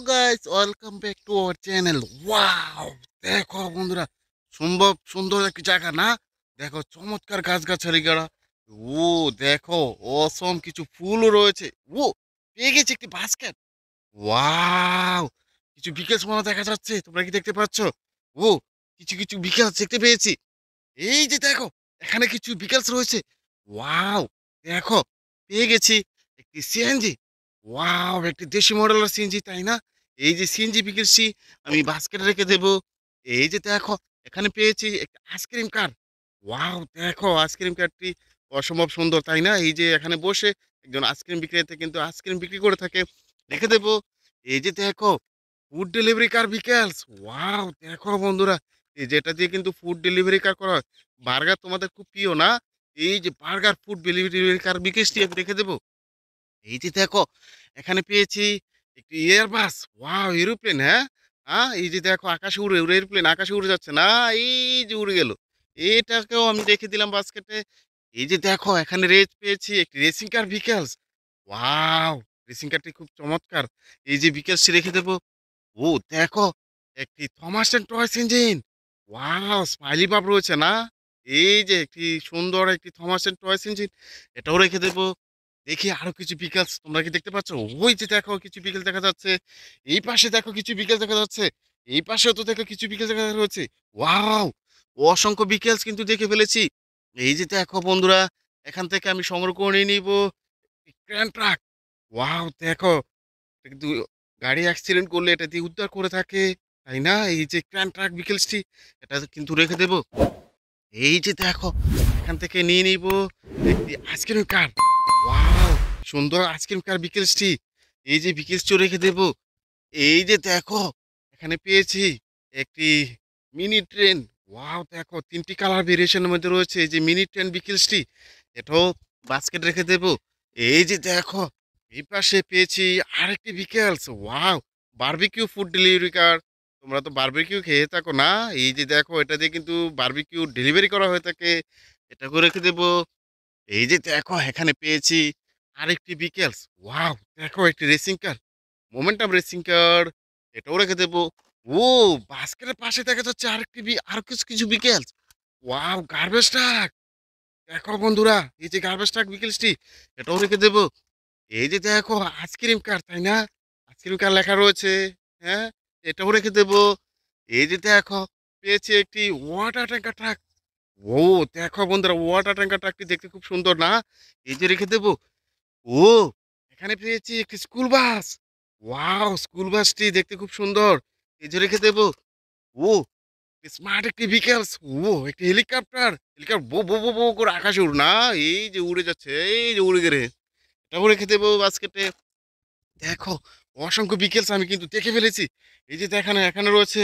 Guys, welcome back to our channel. Wow, দেখো বন্ধুরা, সম্ভব সুন্দর একটি জায়গা না? দেখো চমৎকার গাছগাছালি গাড়া। ও দেখো, অসম কিছু ফুলও রয়েছে। ও পেয়ে গেছি একটি বাস্কেট। ওয়াও, কিছু বিকেল মালা দেখা যাচ্ছে, তোমরা কি দেখতে পাচ্ছ? ও কিছু কিছু বিকেল দেখতে পেয়েছি। এই যে দেখো, এখানে কিছু বিকেলস রয়েছে। ওয়াও, দেখো পেয়ে গেছি একটি সিএনজি। ওয়াও, একটি দেশি মডেলের সিএনজি, তাই না? এই যে সিএনজি বিকেলসি আমি বাস্কেটে রেখে দেব। এই যে দেখো, এখানে পেয়েছি একটা আইসক্রিম কার। ওয়াও, দেখো আইসক্রিম কারটি অসম্ভব সুন্দর, তাই না? এই যে এখানে বসে একজন আইসক্রিম বিক্রেতা কিন্তু আইসক্রিম বিক্রি করে থাকে, রেখে দেব। এই যে দেখো, ফুড ডেলিভারি কার বিকেলস। ওয়াও, দেখো বন্ধুরা, এই যেটা দিয়ে কিন্তু ফুড ডেলিভারি কার করা হয়। বার্গার তোমাদের খুব প্রিয় না? এই যে বার্গার ফুড ডেলিভারি কার বিকেলসটি আমি রেখে দেব। এই যে দেখো, এখানে পেয়েছি একটি এয়ারবাস। ওয়াও, এরোপ্লেন, হ্যাঁ? এই যে দেখো, আকাশে উড়ে উড়ে এরোপ্লেন আকাশে উড়ে যাচ্ছে না? এই যে উড়ে গেল, এটাকেও আমি রেখে দিলাম বাস্কেটে। এই যে দেখো, এখানে রেস পেয়েছি একটি racing car vehicles. Wow, racing কারটি খুব চমৎকার। এই যে ভিকেলসটি রেখে দেবো। ও দেখো, একটি Thomas and toys engine. Wow, smiley ভাব রয়েছে না? এই যে একটি সুন্দর একটি থমাস এন্ড টয়েস ইঞ্জিন, এটাও রেখে দেবো। দেখি আরো কিছু বিকেলস তোমরা কি দেখতে পাচ্ছ? ওই যে দেখো, কিছু বিকেল দেখা যাচ্ছে। এই পাশে দেখো, কিছু বিকেল দেখা যাচ্ছে। এই পাশেও তো দেখো, কিছু বিকেল দেখা যাচ্ছে। ওয়াও, অসংখ্য বিকেলস কিন্তু দেখে ফেলেছি। এই যে দেখো বন্ধুরা, এখান থেকে আমি সংগ্রহ করে নিয়ে নিবো ক্রেন ট্রাক। ওয়াও, দেখো, এটা কিন্তু গাড়ি অ্যাক্সিডেন্ট করলে এটা দিয়ে উদ্ধার করে থাকে, তাই না? এই যে ক্রেন ট্রাক বিকেলসটি, এটা কিন্তু রেখে দেবো। এই যে দেখো, এখান থেকে নিয়ে নিব একটি আইসক্রিম কার। ওয়াও, সুন্দর আইসক্রিম কার বিকেলসটি। এই যে বিকেলসটিও রেখে দেব। এই যে দেখো, এখানে পেয়েছি একটি মিনি ট্রেন। ওয়াও, দেখো ৩টি কালার ভেরিয়েশনের মধ্যে রয়েছে এই যে মিনি ট্রেন বিকেলসটি, এটাও বাস্কেট রেখে দেব। এই যে দেখো, এই পাশে পেয়েছি আরেকটি বিকেলস। ওয়াও, বারবিকিউ ফুড ডেলিভারি কার। তোমরা তো বারবিকিউ খেয়ে থাকো না? এই যে দেখো, এটা দিয়ে কিন্তু বারবিকিউ ডেলিভারি করা হয়ে থাকে, এটাকেও রেখে দেব। এই যে দেখো, এখানে পেয়েছি আরেকটি বিকেলস। ওয়াও, দেখো একটি রেসিং কার, মোমেন্টাম রেসিং কার, এটাও রেখে দেবো। ও, বাস্কেটের পাশে দেখা যাচ্ছে আরেকটি আর কিছু কিছু বিকেলস। Wow, garbage truck. দেখো বন্ধুরা, এই যে গার্বেজ ট্রাক বিকেলসটি, এটাও রেখে দেবো। এই যে দেখো, আইসক্রিম কার, তাই না? আইসক্রিম কার লেখা রয়েছে, হ্যাঁ, এটাও রেখে দেবো। এই যে দেখো, পেয়েছি একটি ওয়াটার ট্যাঙ্কার ট্রাক। ও দেখো বন্ধুরা, ওয়াটার ট্যাঙ্কার ট্রাকটি দেখতে খুব সুন্দর না? এই যে রেখে দেবো। ও, এখানে পেয়েছি একটি স্কুল বাস। ওয়াও, স্কুল বাসটি দেখতে খুব সুন্দর, এই যে রেখে দেবো। ও, স্মার্ট একটি ভিকেলস। ও, একটি হেলিকপ্টার, হেলিকপ্টার বো বো বো বো করে আকাশে উড় না? এই যে উড়ে যাচ্ছে, এই যে উড়ে গেলে, এটাও রেখে দেবো বাস্কেটে। দেখো, অসংখ্য বিকেলস আমি কিন্তু দেখে ফেলেছি। এই যে দেখানো এখানে রয়েছে,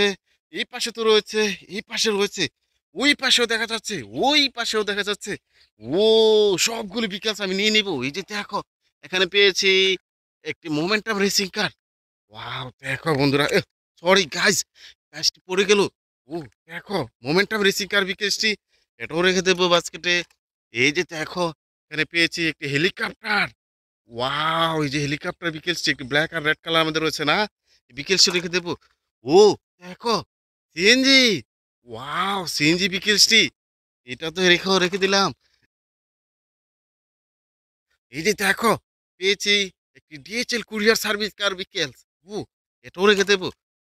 এই পাশে তো রয়েছে, এই পাশে রয়েছে, ওই পাশেও দেখা যাচ্ছে, ওই পাশেও দেখা যাচ্ছে। ও, সবগুলো বিকেলস আমি নিয়ে নিব। এই যে দেখো, এখানে পেয়েছি একটি মোমেন্টাম রেসিং কার। ওয়াও, দেখো বন্ধুরা, সরি গাইস, গাছটি পড়ে গেল। ও দেখো, মোমেন্টাম রেসিং কার বিকেলসটি, এটাও রেখে দেবো বাস্কেটে। এই যে দেখো, এখানে পেয়েছি একটি হেলিকপ্টার। ওয়াও, এই যে হেলিকপ্টার বিকেলসটি একটু ব্ল্যাক আর রেড কালার আমাদের রয়েছে না? বিকেলসটি রেখে দেবো। ও দেখো, সিএনজি। ওয়াও, সিএনজি বিকেলসটি, এটা তো রেখে দিলাম। এই যে দেখো, পেয়েছি একটি ডিএচএল কুরিয়ার সার্ভিস কার বিকেলস। ও, এটাও রেখে দেবো।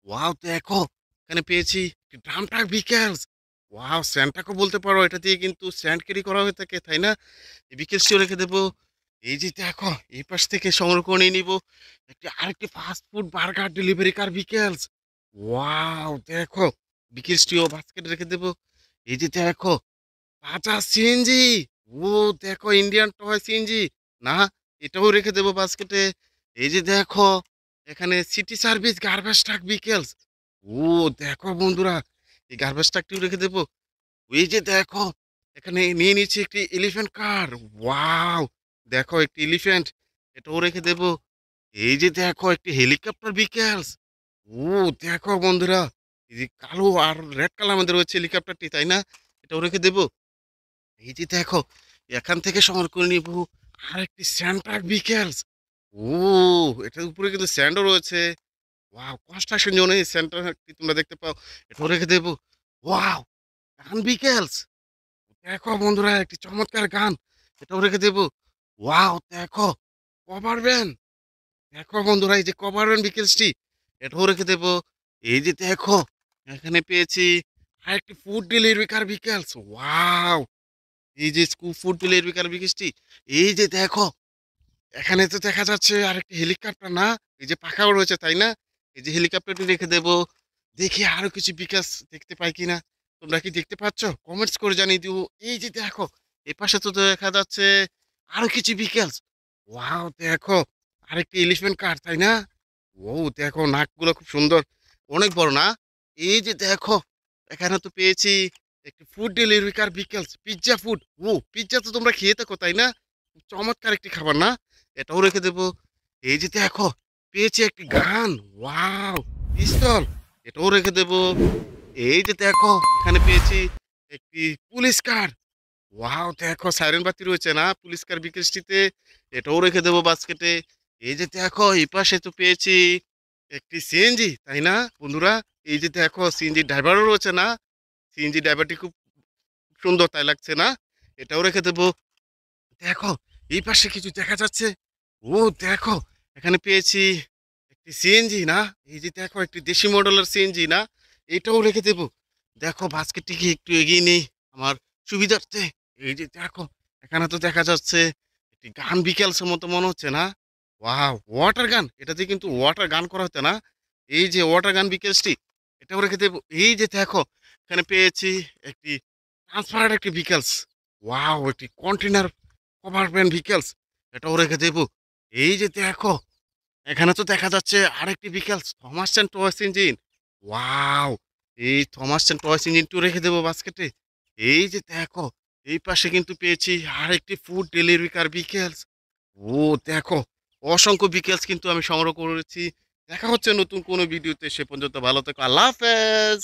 ওয়াও, দেখো, এখানে পেয়েছি একটি ড্রাম ট্রাক বিকেলস। ওয়াও, স্যান্ডটাকে বলতে পারো, এটা দিয়ে কিন্তু স্যান্ড ক্যারি করা হয়ে থাকে, তাই না? এই বিকেলসটিও রেখে দেবো। এই যে দেখো, এই পাশ থেকে সংগ্রহ করে নিয়ে নিবো একটি আরেকটি ফাস্ট ফুড বার্গার ডেলিভারি কার বিকেলস। ওয়াও, দেখো, বিকেলসটিও বাস্কেটে রেখে দেবো। এই যে দেখো, আচ্ছা সিএনজি। ও দেখো, ইন্ডিয়ান টয় সিএনজি না? এটাও রেখে দেবো বাস্কেটে। এই যে দেখো, এখানে সিটি সার্ভিস গার্বেজ ট্রাক বিকেলস। ও দেখো বন্ধুরা, এই গার্বেজ ট্রাকটিও রেখে দেবো। এই যে দেখো, এখানে নিয়ে নিচ্ছি একটি এলিফ্যান্ট কার। ওয়াও, দেখো একটি এলিফ্যান্ট, এটাও রেখে দেবো। এই যে দেখো, একটি হেলিকপ্টার বিকেলস। ও দেখো বন্ধুরা, এই যে কালো আর রেড কালার মধ্যে রয়েছে হেলিকপ্টারটি, তাই না? এটাও রেখে দেবো। এই যে দেখো, এখান থেকে সংগ্রহ করে নিব আরেকটি স্যান্ড ট্রাক বিকেলস। ও, এটার উপরে কিন্তু স্যান্ডও রয়েছে। ওয়াও! কনস্ট্রাকশন জোনে সেন্টারটি তোমরা দেখতে পাও। এটাও রেখে দেবো। ওয়াও! গান বিকেলস। দেখো বন্ধুরা একটি চমৎকার গান। এটাও রেখে দেবো। ওয়াও! দেখো কভার ভ্যান। দেখো বন্ধুরা এই যে কভার ভ্যান বিকেলসটি। এটাও রেখে দেবো। এই যে দেখো এখানে পেয়েছি আরেকটি ফুড ডেলিভারি কার বিকেলস। ওয়াও! এই যে ফুড ডেলিভারি কার বিকেলসটি। এই যে দেখো এখানে তো দেখা যাচ্ছে আরেকটি হেলিকপ্টার না? এই যে পাখাও রয়েছে, তাই না? এই যে হেলিকপ্টারটি রেখে দেবো। দেখি আরো কিছু বিকাশ দেখতে পাই কিনা। তোমরা কি দেখতে পাচ্ছ? কমেন্টস করে জানিয়ে দিও। এই যে দেখো, এপাশে তো দেখা যাচ্ছে আরো কিছু বিকেলস। ওয়াও! দেখো আরেকটি এলিফ্যান্ট কার, তাই না? ও দেখো নাকগুলো খুব সুন্দর। অনেক বড় না? এই যে দেখো, এখানে তো পেয়েছি একটি ফুড ডেলিভারি কার বিকেলস, পিজ্জা ফুড। ও পিজ্জা তো তোমরা খেয়ে থাকো, তাই না? চমৎকার একটি খাবার না? এটাও রেখে দেবো। এই যে দেখো, পেয়েছি একটি গান। ওয়াও! পিস্তল। এটাও রেখে দেবো। এই যে দেখো, এখানে পেয়েছি একটি পুলিশ কার। ওয়াও! দেখো সাইরেন বাতি রয়েছে না পুলিশ কার বিকেএসটিতে। এটাও রেখে দেবো বাস্কেটে। এই যে দেখো, এপাশে তো পেয়েছি একটি সিএনজি, তাই না বন্ধুরা? এই যে দেখো সিএনজি ড্রাইভারও রয়েছে না? সিএনজি ড্রাইভারটি খুব সুন্দর, তাই লাগছে না? এটাও রেখে দেবো। দেখো, এই পাশে কিছু দেখা যাচ্ছে। ও দেখো, এখানে পেয়েছি একটি সিএনজি না? এই যে দেখো একটি দেশি মডেলের সিএনজি না? এটাও রেখে দেবো। দেখো বাস্কেটটিকে একটু এগিয়ে নেই আমার সুবিধার্থে। এই যে দেখো, এখানে তো দেখা যাচ্ছে একটি গান বিকেলসের মতো মনে হচ্ছে না? ওয়াও! ওয়াটার গান। এটা দিয়ে কিন্তু ওয়াটার গান করা হতো না? এই যে ওয়াটার গান বিকেলসটি, এটাও রেখে দেবো। এই যে দেখো, এখানে পেয়েছি একটি ট্রান্সপারেন্ট একটি বিকেলস। ওয়াও! একটি কন্টেইনার কভারম্যান ভিকেলস, এটাও রেখে দেবো। এই যে দেখো, এখানে তো দেখা যাচ্ছে আরেকটি vehicles Thomas and toys engine. Wow! এই থমাস অ্যান্ড টয়েস ইঞ্জিনটিও রেখে দেবো বাস্কেটে। এই যে দেখো, এই পাশে কিন্তু পেয়েছি আরেকটি ফুড ডেলিভারি কার ভিকেলস। ও দেখো, অসংখ্য ভিকেলস কিন্তু আমি সংগ্রহ করেছি। দেখা হচ্ছে নতুন কোনো ভিডিওতে। সে পর্যন্ত ভালো থেকো। আল্লাহ হাফেজ।